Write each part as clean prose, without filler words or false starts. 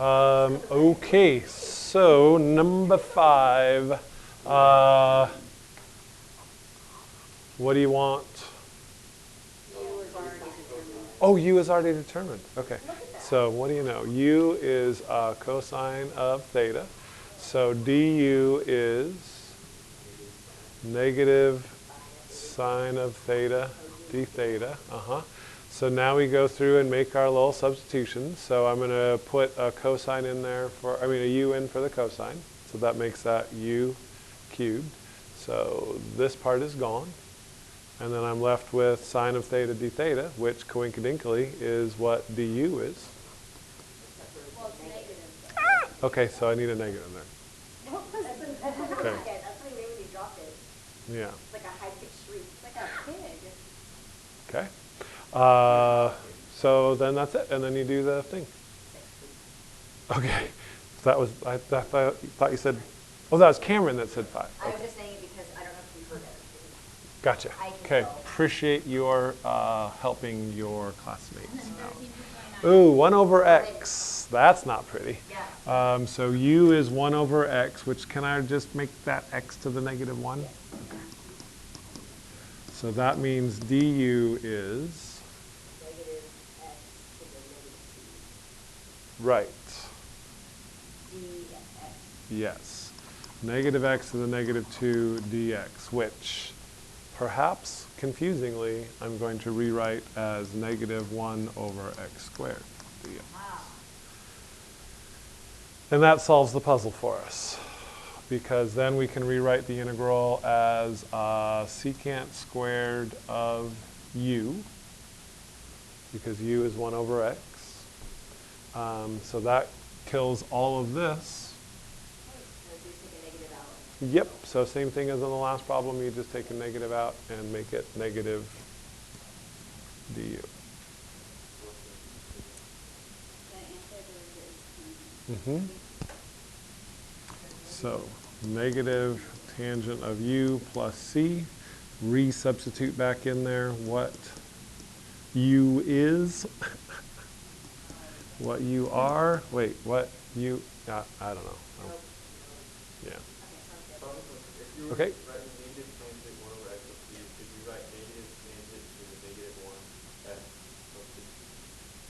Okay, so number 5. What do you want? U is already determined. Oh, u is already determined. Okay. So what do you know? U is cosine of theta. So du is negative sine of theta d theta. So now we go through and make our little substitutions. So I'm going to put a cosine in there for, a u in for the cosine. So that makes that u cubed. So this part is gone. And then I'm left with sine of theta d theta, which coincidentally is what du is. Well, it's negative. Okay, so I need a negative there. Okay. That's what you made when you dropped it. Yeah. It's like a high-pitched shriek. It's like a pig. Okay. So then that's it, and then you do the thing. Okay. So that was, I thought you said, oh, that was Cameron that said 5. I was just saying it because I don't know if you heard it. Gotcha. I can Okay. tell. Appreciate your helping your classmates out. Ooh, 1 over x. That's not pretty. Yeah. So u is 1 over x, which can I just make that x to the negative 1? Okay. So that means du is, Negative x to the negative 2. right, dx. yes. Negative x to the negative 2 dx, which perhaps confusingly I'm going to rewrite as negative 1 over x squared dx. Wow. And that solves the puzzle for us, because then we can rewrite the integral as secant squared of u, because u is 1 over x. So that kills all of this. So just take a negative out. Yep, so same thing as in the last problem, you just take a negative out and make it negative du. So negative tangent of u plus c, resubstitute back in there what u is, what you are, wait, what you, I don't know. Yeah. Okay.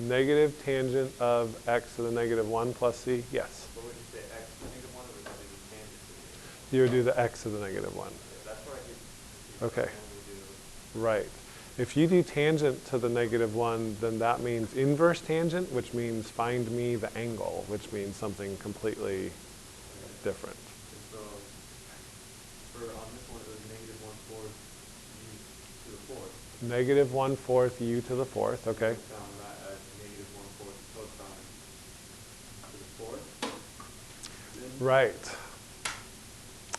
Negative tangent of x to the negative 1 plus c, yes. What would you say, x to the negative 1, or would you do tangent to the negative 1? You would do the x to the negative 1. That's where I get Okay. when we do. Right. If you do tangent to the negative 1, then that means inverse tangent, which means find me the angle, which means something completely different. And so, for on this one, it was negative 1/4 u to the 4th. Negative 1/4 u to the 4th, okay. Found that as negative 1/4 cosine to the 4th. Then Right.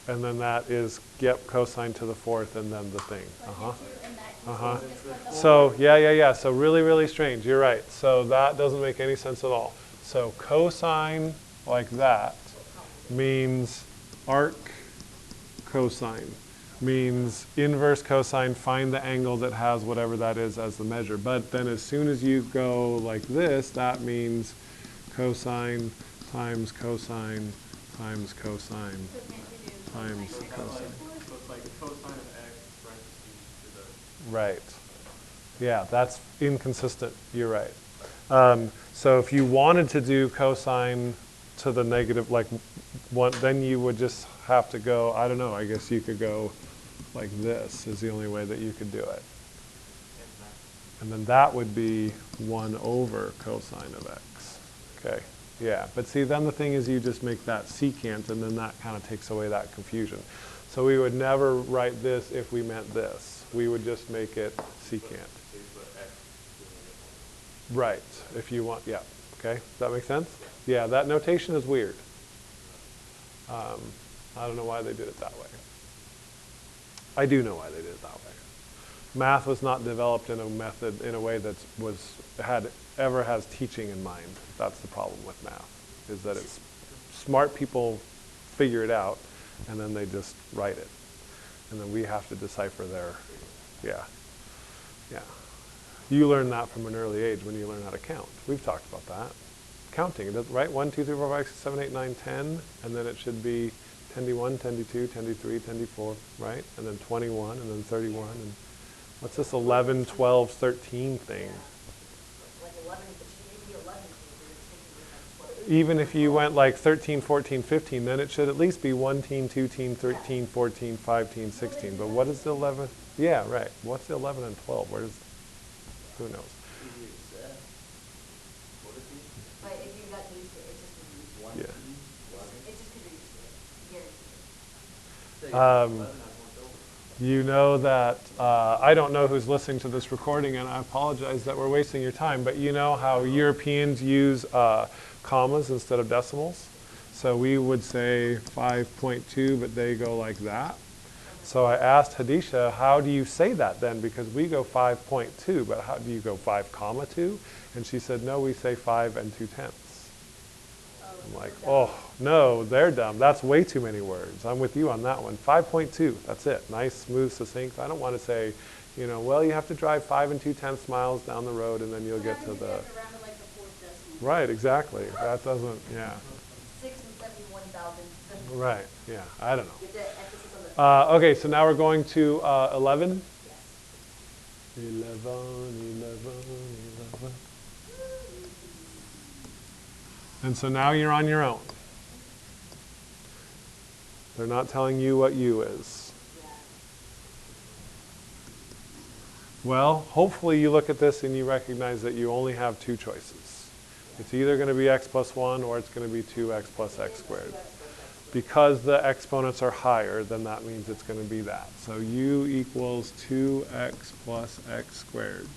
And then that is, yep, cosine to the 4th and then the thing. So, yeah. So really, really strange. You're right. So that doesn't make any sense at all. So cosine like that means arc cosine. Means inverse cosine, find the angle that has whatever that is as the measure. But then as soon as you go like this, that means cosine times cosine times cosine times cosine. so it's like cosine of x parentheses to the. Right. Yeah, that's inconsistent. You're right. So if you wanted to do cosine to the negative, like one, then you would just have to go, I don't know, I guess you could go like this is the only way that you could do it. And then that would be 1 over cosine of x. Okay, yeah. But see, then the thing is you just make that secant, and then that kind of takes away that confusion. So we would never write this if we meant this. We would just make it secant. Right, if you want, yeah. Okay, does that make sense? Yeah, that notation is weird. I don't know why they did it that way. I do know why they did it that way. Math was not developed in a method, in a way that ever has teaching in mind. That's the problem with math, is that it's smart people figure it out, and then they just write it. And then we have to decipher their, yeah. You learn that from an early age when you learn how to count. We've talked about that. counting, right? 1, 2, 3, 4, 5, 6, 7, 8, 9, 10, and then it should be 10d1, 10d2, 10d3, 10d4, right? And then 21, and then 31, and what's this 11, 12, 13 thing? Like 11, it should be 11. Even if you went like 13, 14, 15, then it should at least be 1 teen, 2 teen, 13, 14, 15, 16. But what is the 11? Yeah, right. What's the 11 and 12? Where does, who knows? But if you got used to it, it's just Yeah. it's just because you're used to it. Guaranteed. You know that, I don't know who's listening to this recording, and I apologize that we're wasting your time, but you know how Europeans use commas instead of decimals? So we would say 5.2, but they go like that. So I asked Hadisha, how do you say that then? Because we go 5.2, but how do you go 5,2? And she said, no, we say 5 and 2/10. I'm like, oh, no, they're dumb. That's way too many words. I'm with you on that one. 5.2, that's it. Nice, smooth, succinct. I don't want to say, you know, well, you have to drive 5 2/10 miles down the road and then you'll get to the... Right, exactly. That doesn't, yeah. 6 and 71,000. Right, yeah, I don't know. With the emphasis on the Okay, so now we're going to 11. yes. 11. And so now you're on your own. They're not telling you what U is. Well, hopefully you look at this and you recognize that you only have two choices. It's either going to be x plus 1 or it's going to be 2x plus x squared. Because the exponents are higher, then that means it's going to be that. So U equals 2x plus x squared.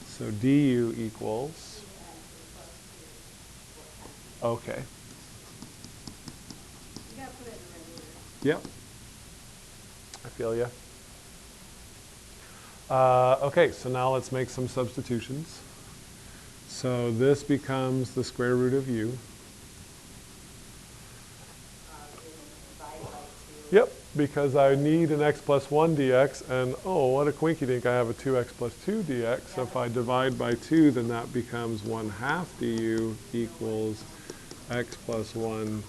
So du equals... Okay. You gotta put it in the right order. Yep. I feel ya. Okay, so now let's make some substitutions. So this becomes the square root of u. Divide by 2. Yep, because I need an x plus 1 dx, and oh, what a quinky dink, I have a 2x plus 2 dx. So if I divide by 2, then that becomes 1/2 du equals x plus 1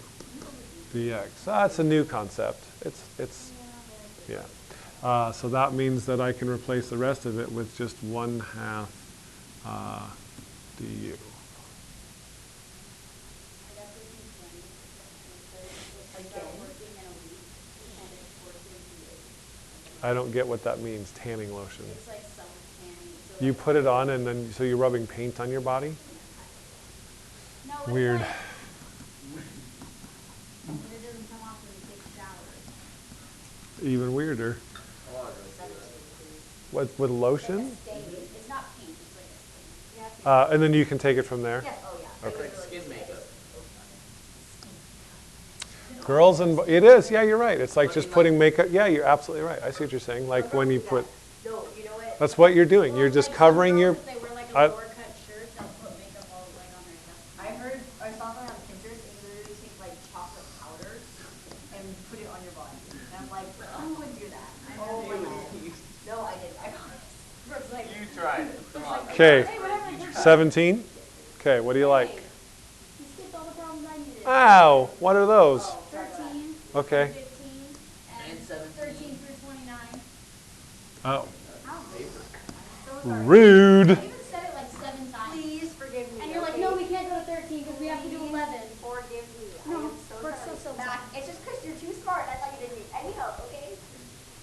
dx. That's a new concept. It's yeah. So that means that I can replace the rest of it with just 1/2 du. I don't get what that means, tanning lotion. It's like summer tanning. So You like- put it on and then, so you're rubbing paint on your body? No, it's Weird. like- and it doesn't come off when you take a shower. Even weirder. With lotion? It's not paint, it's like a stain. You have to- And then you can take it from there? Yes, oh yeah. Okay. Like skin makeup. Girls and, it is, yeah, you're right. It's like just putting makeup, yeah, you're absolutely right. I see what you're saying, like when you put, No, you know what? that's what you're doing. You're Well, just like some covering girls, your, if they wear like a I- lower cut shirt, they'll put makeup all like on their chest. I saw something on Pinterest and you literally take like chocolate powder and put it on your body. And I'm like, Who would do that? oh my god. No, I didn't. I promise. It's like, You tried it. Come on. okay, hey, whatever. 17? Okay, what do you like? Hey, you skipped all the problems I needed. Ow, what are those? 13, Okay. 15, And 17. 13 through 29. Oh, How? rude. I even said it like 7 times. Please forgive me. And you're like, okay? no, we can't go to 13 because we have to do 11. Forgive me. No, I am so we're sorry. so Back. sorry. It's just because you're too smart. I thought you didn't need any help, okay?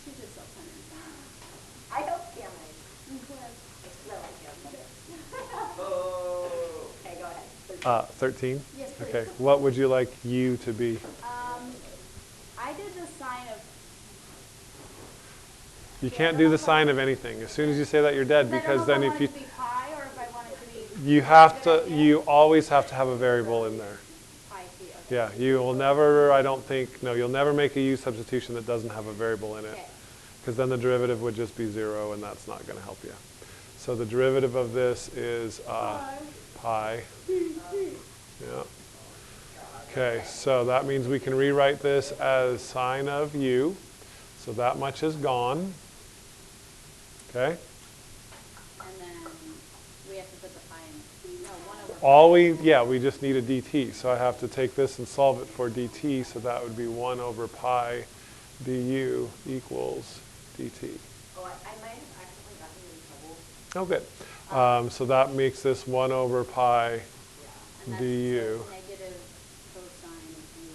She's just self-centered. I helped Cameron. I'm glad. Explode, Cameron. Oh. Okay, go ahead. 13? Yes, please. Okay, what would you like U to be? I did the sign of. You can't do the sign of anything. As soon as you say that, you're dead, because then if you, I want it to be pi or if I want it to be you have to, you always have to have a variable in there. pi p. Okay. Yeah, you will never, I don't think, no, you'll never make a U substitution that doesn't have a variable in it. Okay. Because then the derivative would just be 0, and that's not going to help you. So the derivative of this is pi. Yeah. Okay, so that means we can rewrite this as sine of u. So that much is gone. Okay? And then we have to put the pi in. No, 1/1 we just need a dt. So I have to take this and solve it for dt. So that would be 1 over pi du equals dt. Oh, I might have accidentally gotten you in trouble. Oh, good. So that makes this 1 over pi And that's du. negative cosine of u.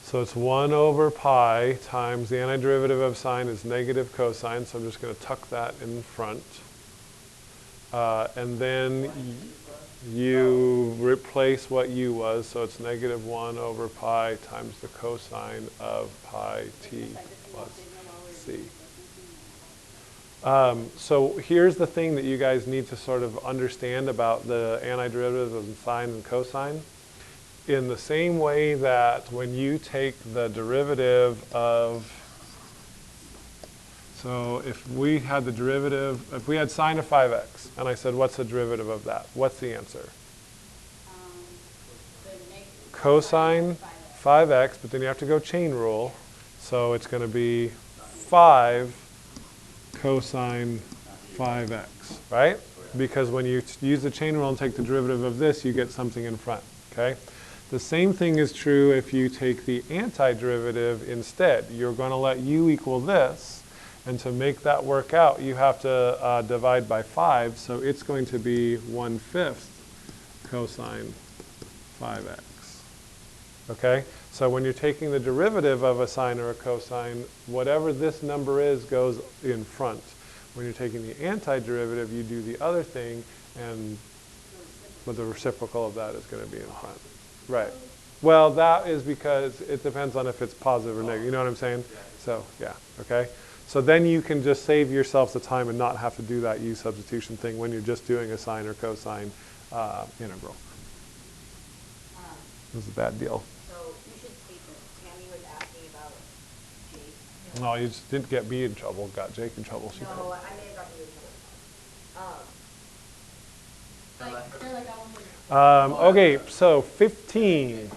So it's 1 over pi times the antiderivative of sine is negative cosine. So I'm just going to tuck that in front. And then you replace what u was. So it's negative 1 over pi times the cosine of pi t plus c. So here's the thing that you guys need to sort of understand about the antiderivative of sine and cosine. In the same way that when you take the derivative of, so if we had the derivative, if we had sine of 5x, and I said, what's the derivative of that? What's the answer? Cosine 5x, but then you have to go chain rule. So it's going to be 5 cosine 5x, right? Because when you use the chain rule and take the derivative of this, you get something in front, okay? The same thing is true if you take the antiderivative instead. You're going to let u equal this, and to make that work out, you have to divide by 5, so it's going to be 1/5 cosine 5x, okay? So when you're taking the derivative of a sine or a cosine, whatever this number is goes in front. When you're taking the antiderivative, you do the other thing, and well, the reciprocal of that is going to be in front. Right. Well, that is because it depends on if it's positive or negative. You know what I'm saying? So, yeah, okay? So then you can just save yourself the time and not have to do that u substitution thing when you're just doing a sine or cosine integral. It was a bad deal. So you should take it. Tammy was asking about Jake. No, you just didn't get me in trouble, got Jake in trouble. She No, did. I may have gotten you in trouble. Okay, so 15.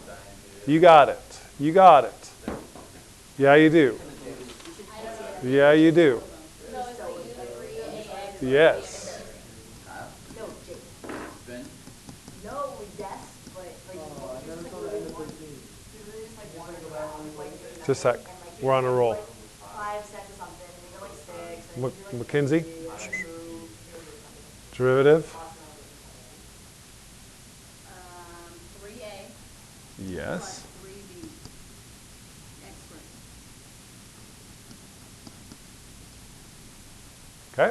You got it. You got it. Yeah, you do. Yeah, you do. Yes. No, Jake. No, yes, but like, you just like wanted to like Just a sec. We're on a roll. like 5 cents or something, and you get like 6. And you do, like, Mackenzie? 2, and then move, Derivative? 3a Yes. plus 3b x squared. Okay.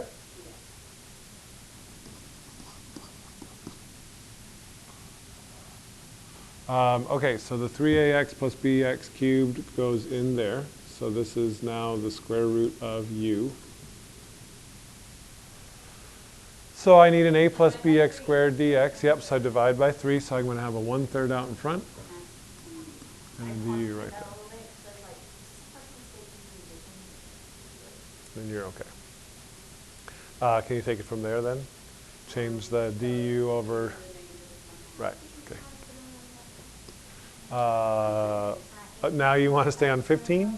Okay, so the 3ax plus bx cubed goes in there. So this is now the square root of u. So I need an a plus bx squared dx. Yep, so I divide by 3, so I'm going to have a 1/3 out in front. And a du right there. Then you're okay. Can you take it from there then? Change the du over, right, okay. Now you want to stay on 15?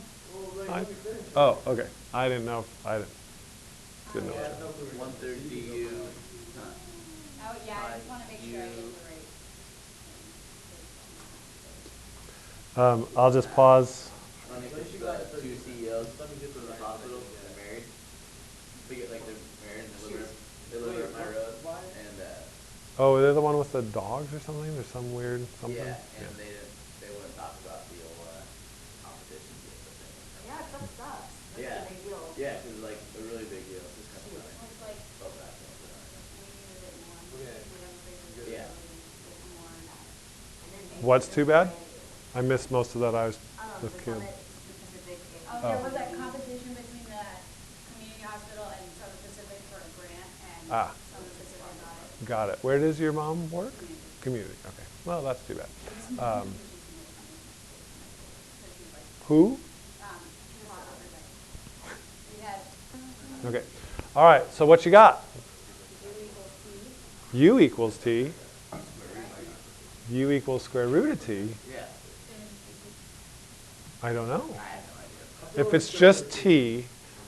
Oh, okay. I didn't know. Didn't know. 1/3 du. Oh, yeah, I just want to make sure I get the right. I'll just pause. Running two CEOs from the hospital, they're married. They get like they're married and they live up my road. And Oh, they're the one with the dogs or something? There's some weird something? yeah, and they wouldn't talk about the old competition deal. Yeah, that sucks. That's Yeah. a big deal. Yeah, it was like a really big deal. It's just kind of funny. It's like, Felt bad for them. Yeah. What's too bad? I missed most of that. I was The with kids. Summit Pacific. oh, there was a competition between the community hospital and Southern Pacific for a grant, and Ah. Southern Pacific got it. Got it. Where does your mom work? Community. Okay. Well, that's too bad. Who? We had Okay. All right. So what you got? u equals t. U equals t. U equals square root of t. Yeah. I don't know. If it's just t,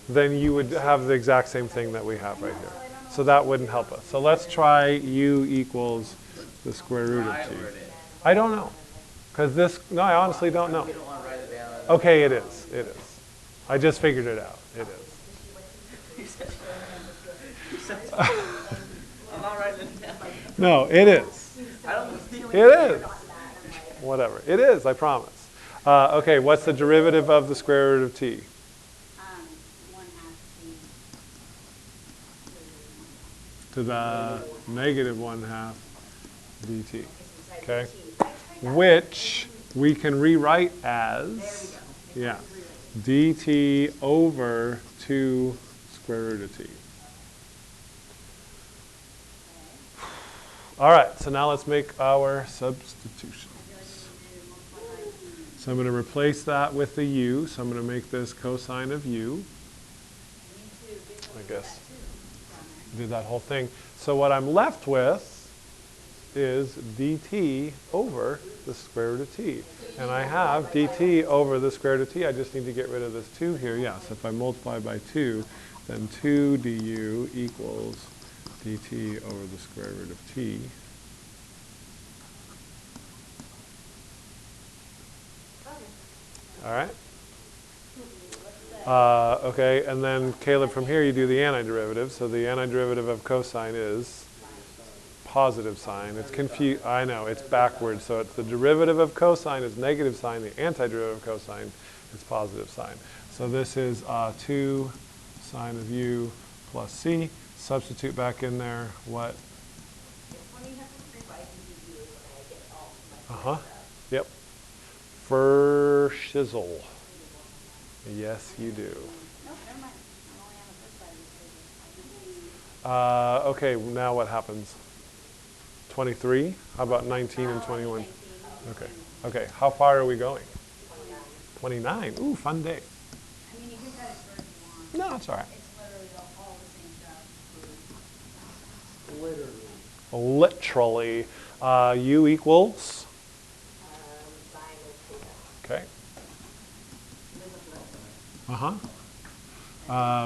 then you would have the exact same thing that we have right here. So that wouldn't help us. So let's try u equals the square root Right of t. over it. I don't know. Because this, no, I honestly don't know. You don't want to write it down. Okay, it is. It is. I just figured it out. It is. I'm not writing it down. No, it is. I don't think It is. Whatever. It is, I promise. Okay, what's the derivative of the square root of t? 1/2 t. To the negative 1/2 dt. Okay? Which we can rewrite as, yeah, dt over 2 square root of t. All right, so now let's make our substitutions. So I'm going to replace that with the u. So I'm going to make this cosine of u. I guess. Did that whole thing. So what I'm left with is dt over the square root of t. And I have dt over the square root of t. I just need to get rid of this 2 here. Yeah, so if I multiply by 2, then 2 du equals dt over the square root of t. All right? Okay, and then Caleb, from here you do the antiderivative. So the antiderivative of cosine is positive sine. It's confused. I know, it's backwards. So it's the derivative of cosine is negative sine. The antiderivative of cosine is positive sine. So this is 2 sine of u plus c. Substitute back in there what? Uh-huh. Yep. For shizzle. Yes, you do. Nope, never mind. I'm only on the first side of the equation. Okay, now what happens? 23? How about 19 and 21? Okay. Okay, how far are we going? 29. Ooh, fun day. I mean, you can cut it short if you want. No, it's all right. It's literally all the same stuff. Literally. U equals? Okay.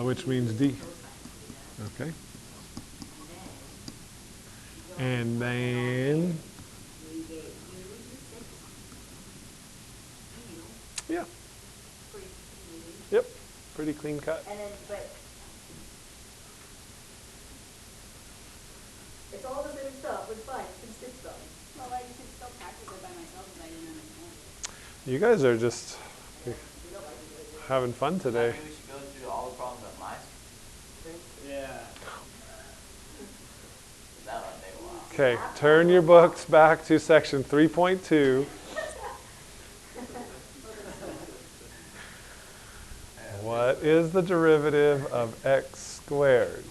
Which means D. Okay. And then, yeah. Yep, pretty clean cut. And then, but it's all the same stuff. It's fine. It's good stuff. Well, I could still practice it by myself if I didn't understand. You guys are just having fun today. Maybe we should go through all the problems at my screen. Yeah. That might take a while. Okay, turn your books back to section 3.2. What is the derivative of x squared?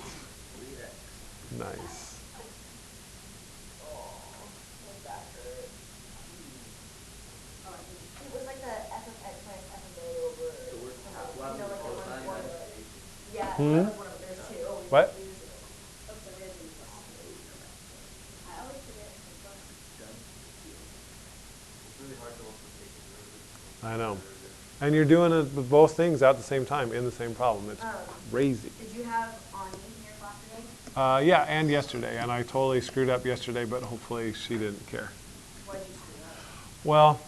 Nice. It was like the f of x minus f of a over, you know, like the one formula. Yeah, that was one of them. There's two. Oh, we What? lose it. I always forget. It's really hard to multiply the derivative. I know. And you're doing it with both things at the same time in the same problem. It's crazy. Did you have Ani in your class today? Yeah, and yesterday. And I totally screwed up yesterday, but hopefully she didn't care. What did you screw up? Well,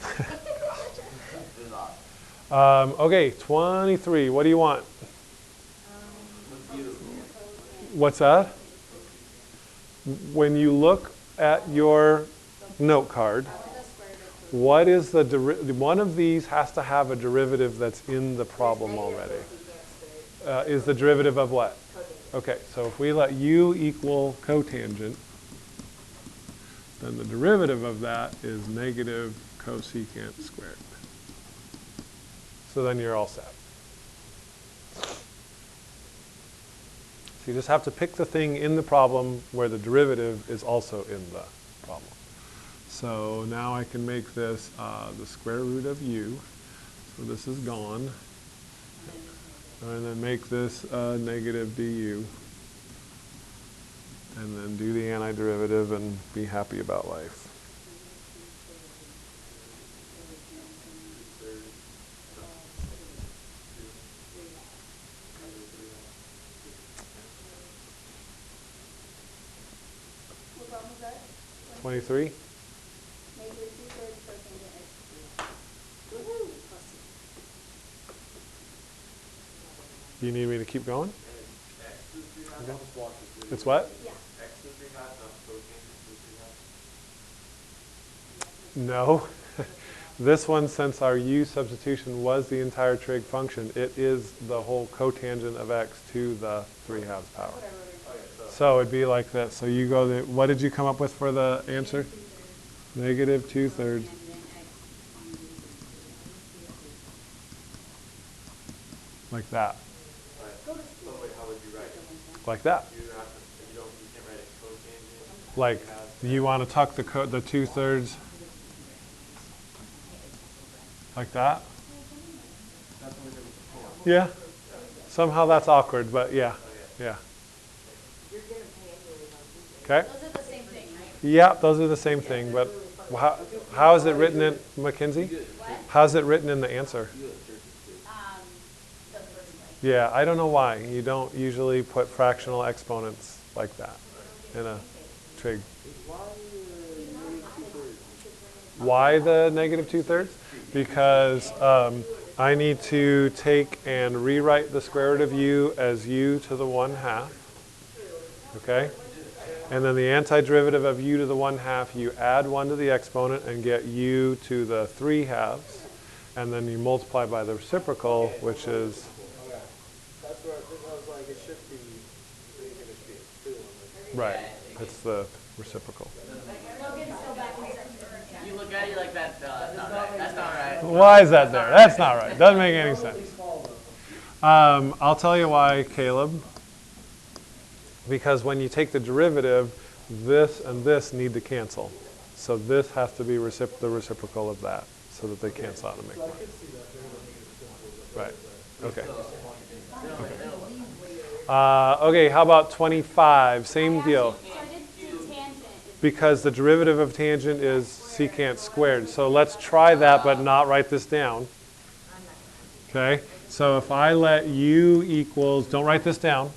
It was awesome. okay, 23. What do you want? What's that? When you look at your note card, what is the one of these has to have a derivative that's in the problem already. Is the derivative of what? Okay, so if we let u equal cotangent, then the derivative of that is negative cosecant squared. So then you're all set. So you just have to pick the thing in the problem where the derivative is also in the problem. So now I can make this the square root of u. So this is gone. And then make this negative du. And then do the antiderivative and be happy about life. What problem was that? 23? Negative 2/3 cotangent x 3 halves. Woohoo! Plus C. Do you need me to keep going? X to the 3 halves. Okay. I'll just walk this through. It's what? Yeah. X to the 3 halves, not cotangent to the 3 halves. No. This one, since our u substitution was the entire trig function, it is the whole cotangent of x to the 3/2 power. Okay, So it'd be like this. So you go, what did you come up with for the answer? Negative 2/3. Like that. But wait, how would you write it? Like that. You have to, you can't write it cotangent. Like, you want to tuck the 2/3 like that? That's what we did with before. Yeah. Somehow that's awkward, but yeah. Yeah. Okay. Those are the same thing, right? Yeah, those are the same thing, but how is it written in, Mackenzie? What? How's it written in the answer? The first place. Yeah, I don't know why. You don't usually put fractional exponents like that in a trig. Why the negative 2/3? Because I need to take and rewrite the square root of u as u to the 1/2. Okay? And then the antiderivative of u to the 1/2, you add 1 to the exponent and get u to the 3/2. And then you multiply by the reciprocal, which is, Okay. That's where I was like, it should be, it should be 2 on right, it's the reciprocal. Logan's still back in section. You look at it like that, that's not right. That's not right. Why is that there? That's not right. Doesn't make any sense. I'll tell you why, Caleb. Because when you take the derivative, this and this need to cancel. So this has to be the reciprocal of that, so that they cancel out and make one. Right. Okay. Okay, how about 25? Same deal. So I did do tangent. Because the derivative of tangent is secant squared. So let's try that, but not write this down. Okay, so if I let u equals, don't write this down.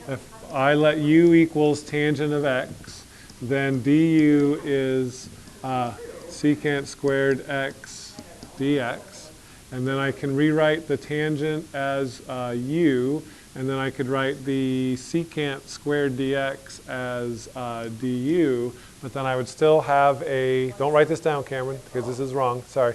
If I let u equals tangent of x, then du is secant squared x dx. And then I can rewrite the tangent as u, and then I could write the secant squared dx as du, but then I would still have a, don't write this down, Cameron, because this is wrong, sorry.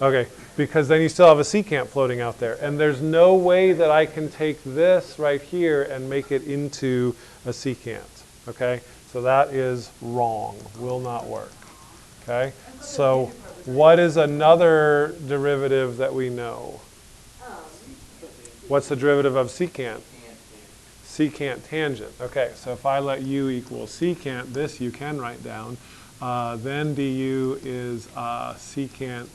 Okay, because then you still have a secant floating out there. And there's no way that I can take this right here and make it into a secant, okay? So that is wrong, will not work, okay? So what is another derivative that we know? What's the derivative of secant? Secant tangent. Okay, so if I let u equal secant, this you can write down. Then du is secant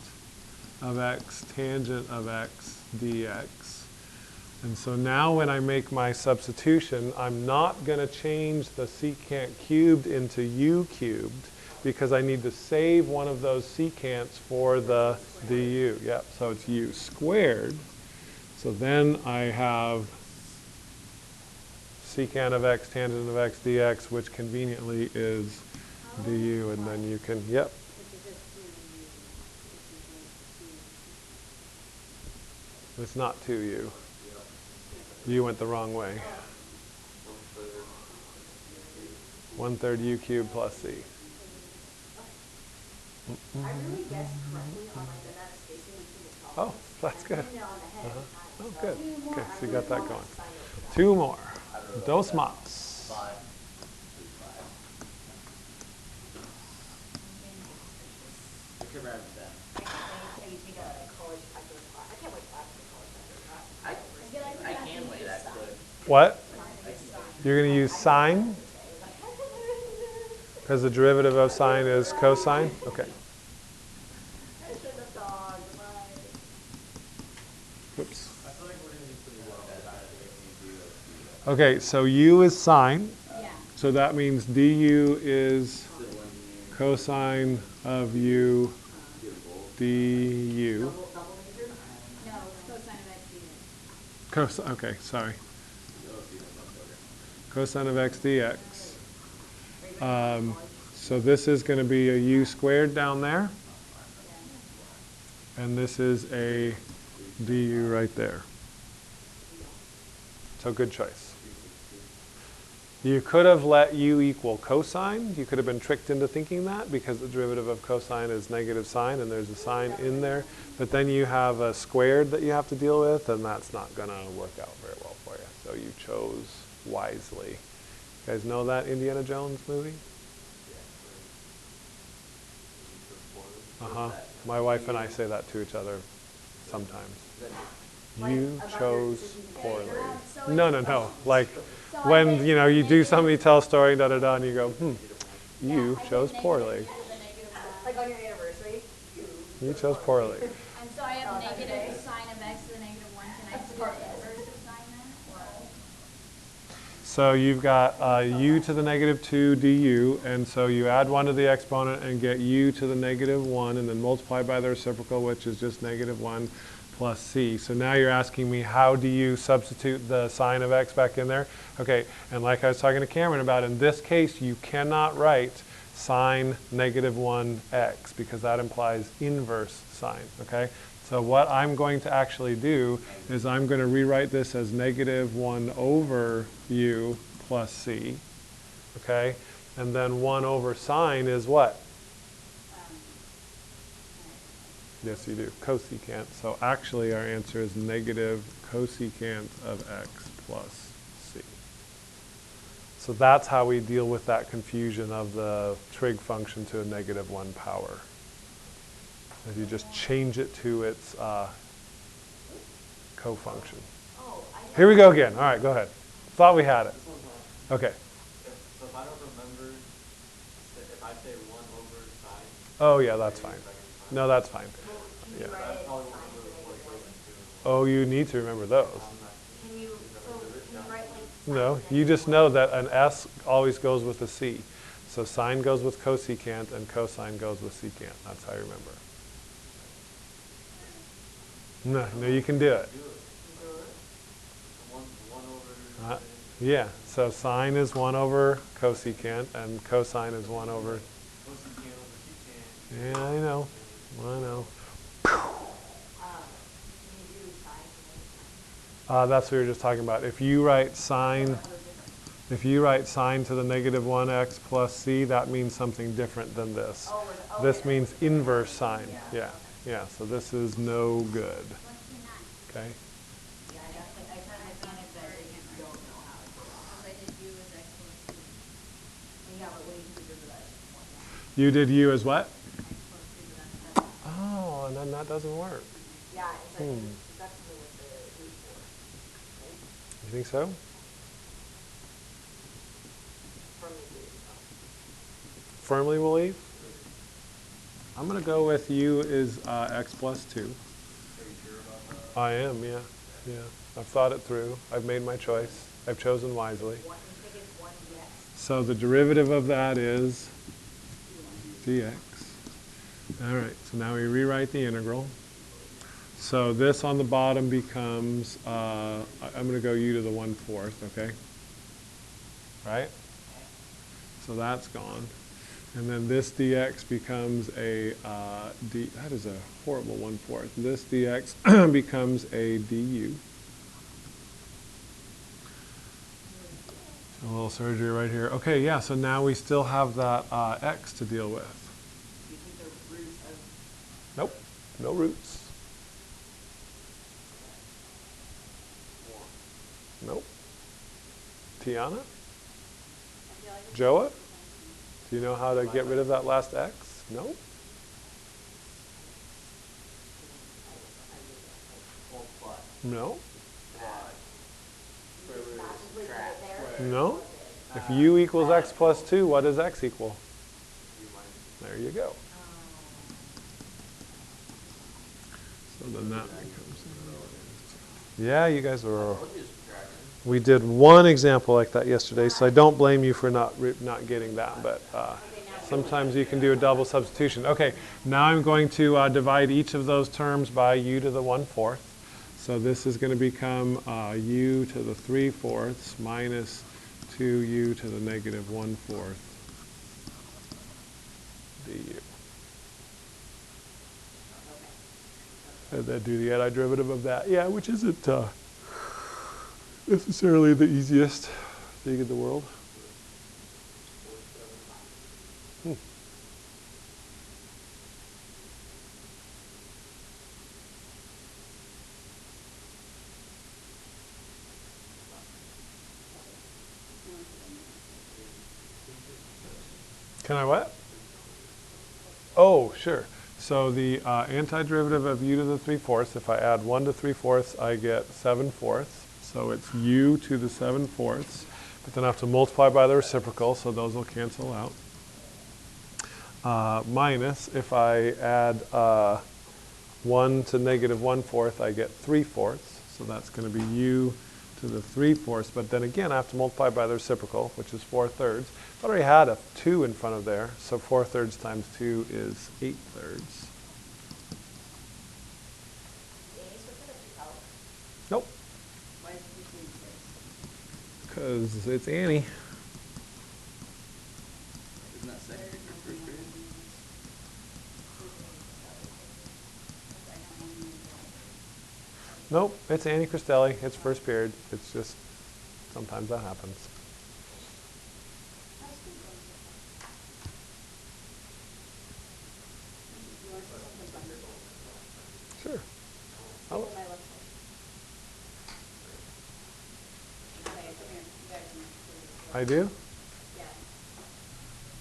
of x tangent of x dx. And so now when I make my substitution, I'm not going to change the secant cubed into u cubed because I need to save one of those secants for the du. Yep, so it's u squared. So then I have secant of x tangent of x dx, which conveniently is du, and then you can, yep. It's not 2u. U went the wrong way. 1/3 u cubed plus c. I really guessed correctly on like the net spacing between the columns. Oh, that's good. And on the head. Oh, good. Okay, so you got that going. 2 more. Dos más. 5. I could write it down. I can take a college calculus class. I can't wait to ask for college calculus class. I can wait actually. What? You're going to use sine? Because the derivative of sine is cosine? Okay. I should have thought. Oops. I feel like we're going to be pretty well. Okay, so u is sine. Yeah. So that means du is cosine of u du. No, it's cosine of x dx. Okay, sorry. Cosine of x dx. So this is going to be a u squared down there. And this is a du right there. So good choice. You could have let u equal cosine. You could have been tricked into thinking that because the derivative of cosine is negative sine and there's a sine in there. But then you have a squared that you have to deal with, and that's not going to work out very well for you. So you chose wisely. You guys know that Indiana Jones movie? Uh-huh. My wife and I say that to each other sometimes. You chose poorly. No. Like when, you do something, you tell a story, and you go, you chose poorly. Like on your anniversary? You chose poorly. And so I have negative sine of x to the negative 1. Can I do the inverse of sine then? Or? So you've got u to the negative 2 du, and so you add 1 to the exponent and get u to the negative 1, and then multiply by the reciprocal, which is just negative 1 plus c. So now you're asking me, how do you substitute the sine of x back in there? Okay, and like I was talking to Cameron about, in this case, you cannot write sine negative 1x because that implies inverse sine, okay? So what I'm going to actually do is I'm going to rewrite this as negative 1 over u plus c, okay? And then 1 over sine is what? Yes, you do, cosecant. So actually our answer is negative cosecant of x plus c. So that's how we deal with that confusion of the trig function to a negative 1 power. If you just change it to its co-function. Here we go again. All right, go ahead. Thought we had it. Okay. So if I don't remember, if I say 1 over sine. Oh, yeah, that's fine. No, that's fine. Yeah. Oh, you need to remember those. Can you write like? No, you just know that an S always goes with a C. So sine goes with cosecant and cosine goes with secant. That's how you remember. No, you can do it. Yeah, so sine is 1 over cosecant and cosine is 1 over. Yeah, I know. That's what we were just talking about. If you write sine to the negative 1x plus c, that means something different than this. This means inverse sine. Yeah. So this is no good. Okay. You did u as what? Oh, and then that doesn't work. Yeah, it's like that's something with the root 4. You think so? Firmly believe? I'm going to go with u is x plus 2. Are you sure about that? I am, yeah. I've thought it through. I've made my choice. I've chosen wisely. So the derivative of that is dx. All right, so now we rewrite the integral. So this on the bottom becomes, I'm going to go u to the 1/4, okay? Right? So that's gone. And then this dx becomes a, that is a horrible 1/4. This dx becomes a du. A little surgery right here. Okay, yeah, so now we still have that x to deal with. Do you think the roots of? Nope, no roots. Nope. Tiana? Joa? Do you know how to get rid of that last x? Nope. No. No. If u equals x plus 2, what does x equal? There you go. So then that becomes. Yeah, you guys were. We did one example like that yesterday, so I don't blame you for not getting that, but sometimes you can do a double substitution. Okay, now I'm going to divide each of those terms by u to the 1/4. So this is going to become u to the 3/4 minus 2u to the negative 1/4. du. And then do the antiderivative of that. Yeah, which isn't necessarily the easiest thing in the world. Can I what? Oh, sure. So the antiderivative of u to the 3/4, if I add 1 to 3/4, I get 7/4. So it's u to the 7/4. But then I have to multiply by the reciprocal, so those will cancel out. Minus, if I add 1 to negative 1/4, I get 3/4. So that's going to be u to the 3/4. But then again, I have to multiply by the reciprocal, which is 4/3. I already had a 2 in front of there, so 4/3 times 2 is 8/3. Nope. Why is it using six? Because it's Annie. Isn't that second or first period? Nope, it's Annie Cristelli. It's first period. It's just sometimes that happens. Sure. Oh, I do?